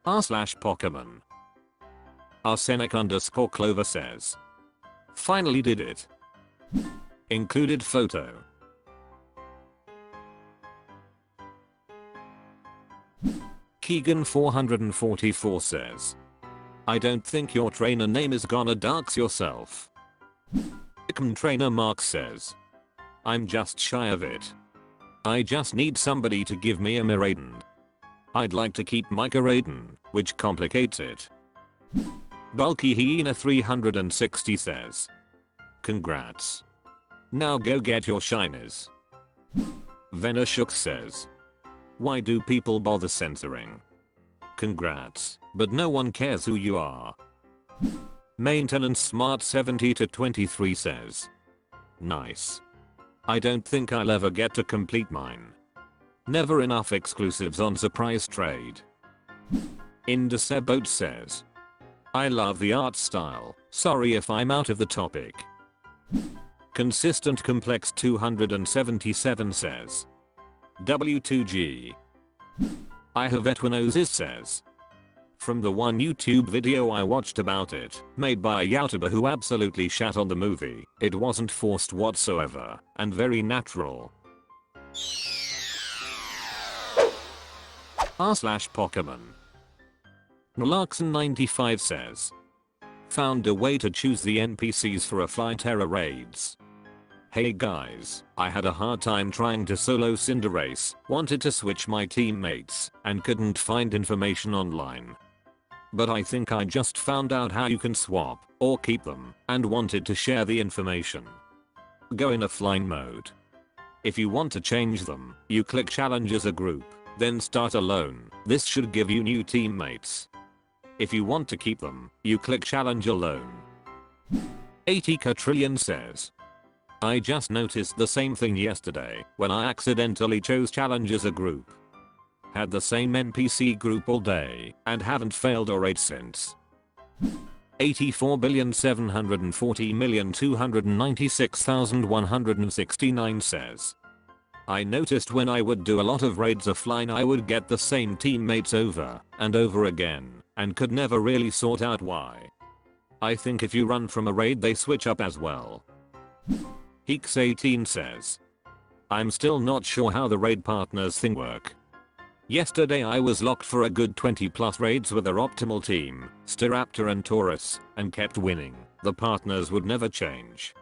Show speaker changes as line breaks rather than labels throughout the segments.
r/Pokemon. Arsenic_Clover says, finally did it. Included photo. Keegan 444 says, I don't think your trainer name is gonna dox yourself. Trainer Mark says, I'm just shy of it. I just need somebody to give me a Miraidon. I'd like to keep my Miraidon, which complicates it. Bulky Hyena 360 says, congrats. Now go get your shinies. Venashuk says, why do people bother censoring? Congrats, but no one cares who you are. Maintenance Smart 70 to 23 says, nice. I don't think I'll ever get to complete mine. Never enough exclusives on Surprise Trade. Indeceboat says, I love the art style, sorry if I'm out of the topic. Consistent Complex 277 says, W2G. I have Etwinoses says, from the one YouTube video I watched about it, made by a YouTuber who absolutely shat on the movie, it wasn't forced whatsoever, and very natural. r/Pokemon. Nalaxon95 says, found a way to choose the NPCs for a Fly Terra raids. Hey guys, I had a hard time trying to solo Cinderace, wanted to switch my teammates, and couldn't find information online. But I think I just found out how you can swap, or keep them, and wanted to share the information. Go in offline mode. If you want to change them, you click challenge as a group, then start alone. This should give you new teammates. If you want to keep them, you click challenge alone. 80 Quadrillion says, I just noticed the same thing yesterday when I accidentally chose challenge as a group. Had the same NPC group all day and haven't failed a raid since. 84,740,296,169 says, I noticed when I would do a lot of raids offline I would get the same teammates over and over again and could never really sort out why. I think if you run from a raid they switch up as well. Heeks18 says, I'm still not sure how the raid partners thing work. Yesterday I was locked for a good 20 plus raids with our optimal team, Staraptor and Taurus, and kept winning. The partners would never change.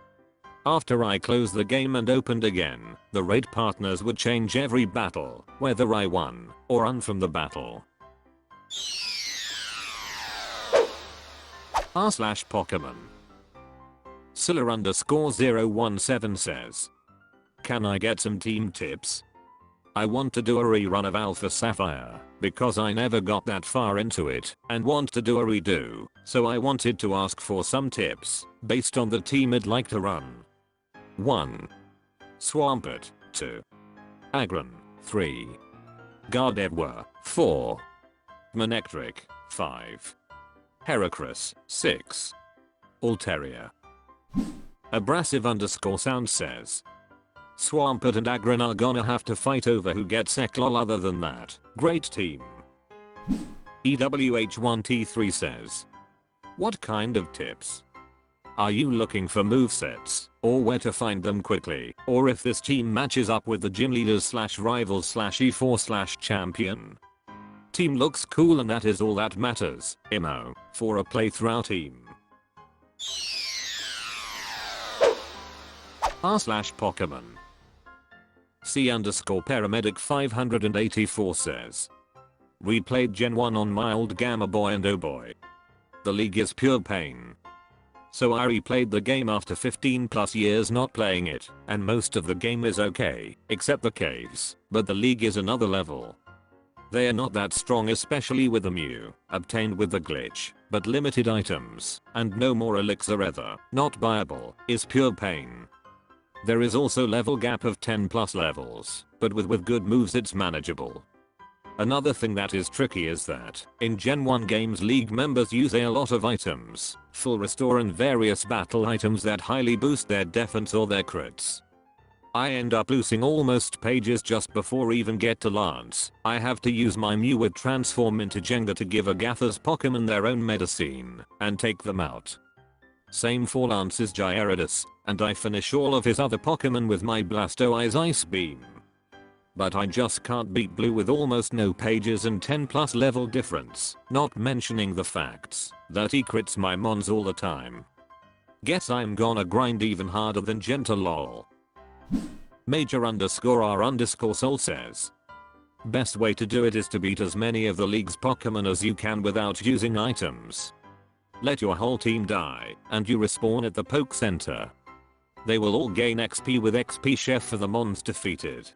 After I closed the game and opened again, the raid partners would change every battle, whether I won or run from the battle. r/Pokemon. Scylla_017 says, can I get some team tips? I want to do a rerun of Alpha Sapphire, because I never got that far into it, and want to do a redo, so I wanted to ask for some tips, based on the team I'd like to run. 1. Swampert, 2. Aggron, 3. Gardevoir, 4. Manectric, 5. Heracross, 6. Altaria. Abrasive_sound says, Swampert and Aggron are gonna have to fight over who gets Eklol. Other than that, great team. EWH1T3 says, what kind of tips? Are you looking for movesets, or where to find them quickly, or if this team matches up with the gym leaders / rivals / E4 / champion? Team looks cool and that is all that matters, IMO, for a playthrough team. r/Pokemon. C_paramedic 584 says, replayed Gen 1 on my old Gamma Boy and oh boy. The league is pure pain. So I replayed the game after 15 plus years not playing it, and most of the game is okay, except the caves, but the league is another level. They are not that strong, especially with the Mew, obtained with the glitch, but limited items, and no more elixir ever, not viable, is pure pain. There is also level gap of 10 plus levels, but with good moves it's manageable. Another thing that is tricky is that, in Gen 1 games league members use a lot of items, full restore and various battle items that highly boost their defense or their crits. I end up losing almost pages just before even get to Lance. I have to use my Mew with transform into Jenga to give Agatha's Pokemon their own medicine and take them out. Same for Lance's Gyarados, and I finish all of his other Pokemon with my Blastoise Ice Beam. But I just can't beat Blue with almost no pages and 10 plus level difference, not mentioning the facts that he crits my mons all the time. Guess I'm gonna grind even harder than Gentle lol. Major_R_Soul says, best way to do it is to beat as many of the league's Pokemon as you can without using items. Let your whole team die, and you respawn at the Poke Center. They will all gain XP with XP Chef for the mons defeated.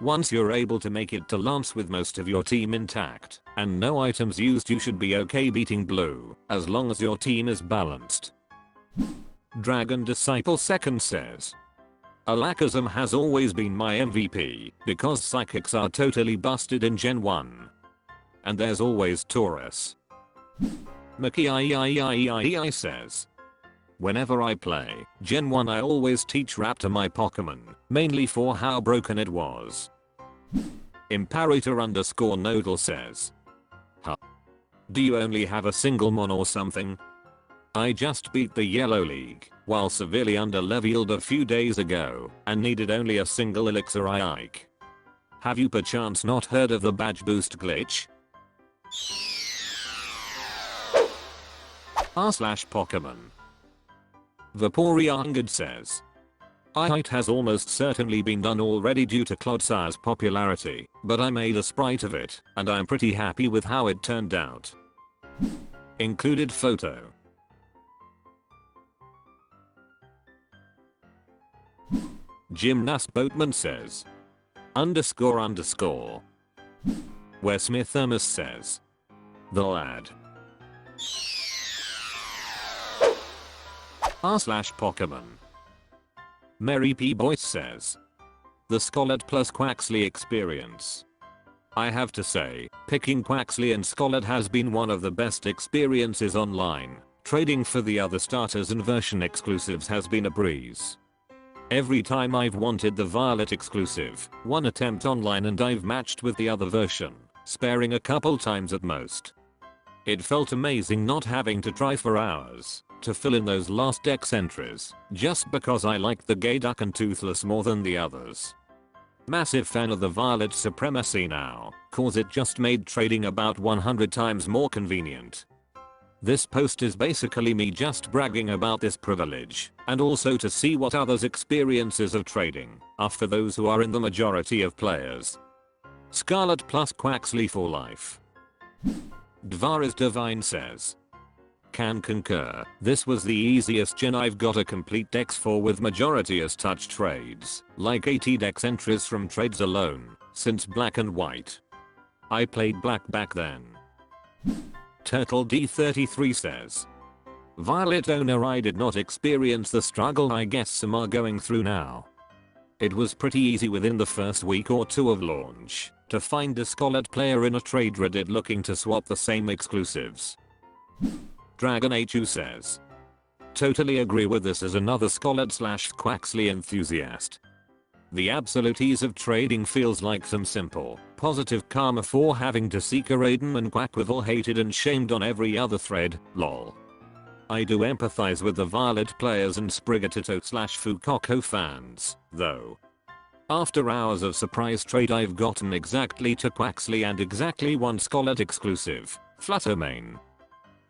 Once you're able to make it to Lance with most of your team intact, and no items used, you should be okay beating Blue, as long as your team is balanced. Dragon Disciple 2nd says, Alakazam has always been my MVP, because Psychics are totally busted in Gen 1. And there's always Taurus. Maki says, whenever I play Gen 1 I always teach Raptor my Pokemon, mainly for how broken it was. Imperator_Nodal says, huh? Do you only have a single mon or something? I just beat the Yellow League while severely underleveled a few days ago and needed only a single elixir Ike. Have you perchance not heard of the badge boost glitch? r/Pokemon. Vaporeon says, it has almost certainly been done already due to Clodsire's popularity, but I made a sprite of it, and I'm pretty happy with how it turned out. Included photo. Gymnast Boatman says, __. Where Smith Thermos says, the lad. r/Pokemon. Mary P. Boyce says, the Scarlet plus Quaxly experience. I have to say, picking Quaxly and Scarlet has been one of the best experiences online. Trading for the other starters and version exclusives has been a breeze. Every time I've wanted the Violet exclusive, one attempt online and I've matched with the other version, sparing a couple times at most. It felt amazing not having to try for hours to fill in those last dex entries, just because I liked the Gayduck and Toothless more than the others. Massive fan of the Violet supremacy now, cause it just made trading about 100 times more convenient. This post is basically me just bragging about this privilege, and also to see what others' experiences of trading are for those who are in the majority of players. Scarlet plus Quaxly for life. Dvaris Divine says, can concur, this was the easiest gen I've got a complete dex for with majority as touch trades, like 80 dex entries from trades alone, since black and white. I played black back then. Turtle D33 says, Violet owner, I did not experience the struggle I guess some are going through now. It was pretty easy within the first week or two of launch to find a Scarlet player in a trade Reddit looking to swap the same exclusives. Dragon HU says, totally agree with this as another Scarlet / Quaxly enthusiast. The absolute ease of trading feels like some simple, positive karma for having to seek a Raiden and Quackwivel hated and shamed on every other thread, lol. I do empathize with the Violet players and Sprigatito / Fuecoco fans, though. After hours of surprise trade I've gotten exactly to Quaxly and exactly one Scarlet exclusive, Fluttermane.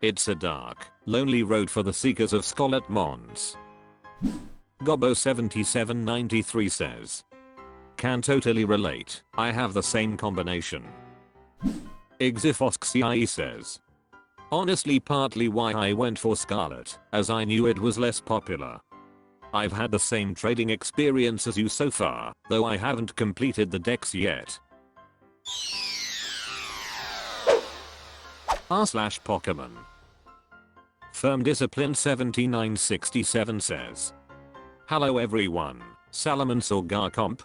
It's a dark, lonely road for the seekers of Scarlet mons. Gobbo7793 says, can totally relate, I have the same combination. Ixiphoxie says, honestly partly why I went for Scarlet, as I knew it was less popular. I've had the same trading experience as you so far, though I haven't completed the dex yet. r/Pokemon. Firm Discipline 7967 says, hello everyone, Salamence or Garchomp?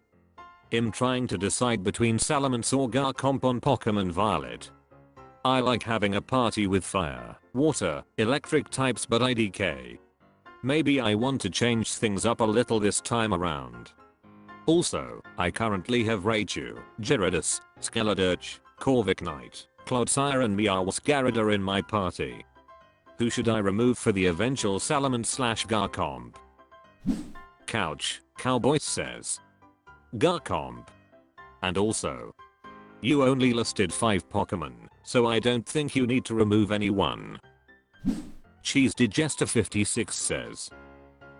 I'm trying to decide between Salamence or Garchomp on Pokemon Violet. I like having a party with fire, water, electric types but IDK. Maybe I want to change things up a little this time around. Also, I currently have Raichu, Gyarados, Skeledirge, Corviknight, Clodsire and Meowscarada in my party. Who should I remove for the eventual Salamence/Garchomp? Cowboy says Garchomp. And also, you only listed 5 Pokemon, so I don't think you need to remove anyone. Cheese Digester 56 says,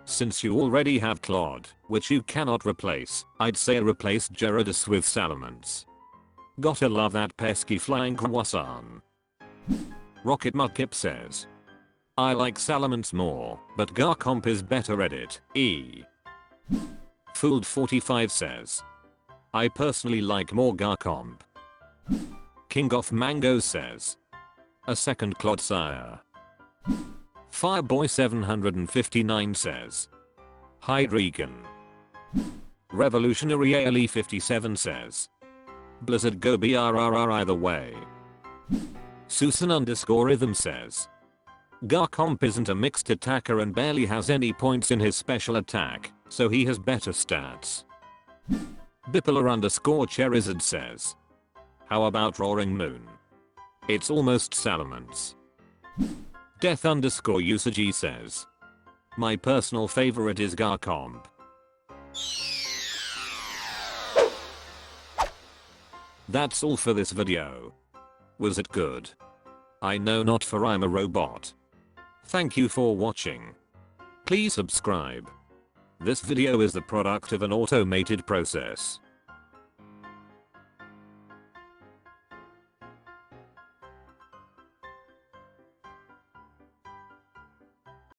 since you already have Claude, which you cannot replace, I'd say replace Gyarados with Salamence. Gotta love that pesky flying croissant. Rocket Mudkip says, I like Salamence more, but Garchomp is better at it. Fooled 45 says, I personally like more Garchomp. King of Mango says, a second Clodsire. Fireboy 759 says, Hydreigon. Revolutionary ALE 57 says, Blizzard go BRRR either way. Susan_rhythm says, Garchomp isn't a mixed attacker and barely has any points in his special attack, so he has better stats. Bipolar_Cherizard says, how about Roaring Moon? It's almost Salamence. Death_Usagi says, my personal favorite is Garchomp. That's all for this video. Was it good? I know not, for I'm a robot. Thank you for watching. Please subscribe. This video is the product of an automated process.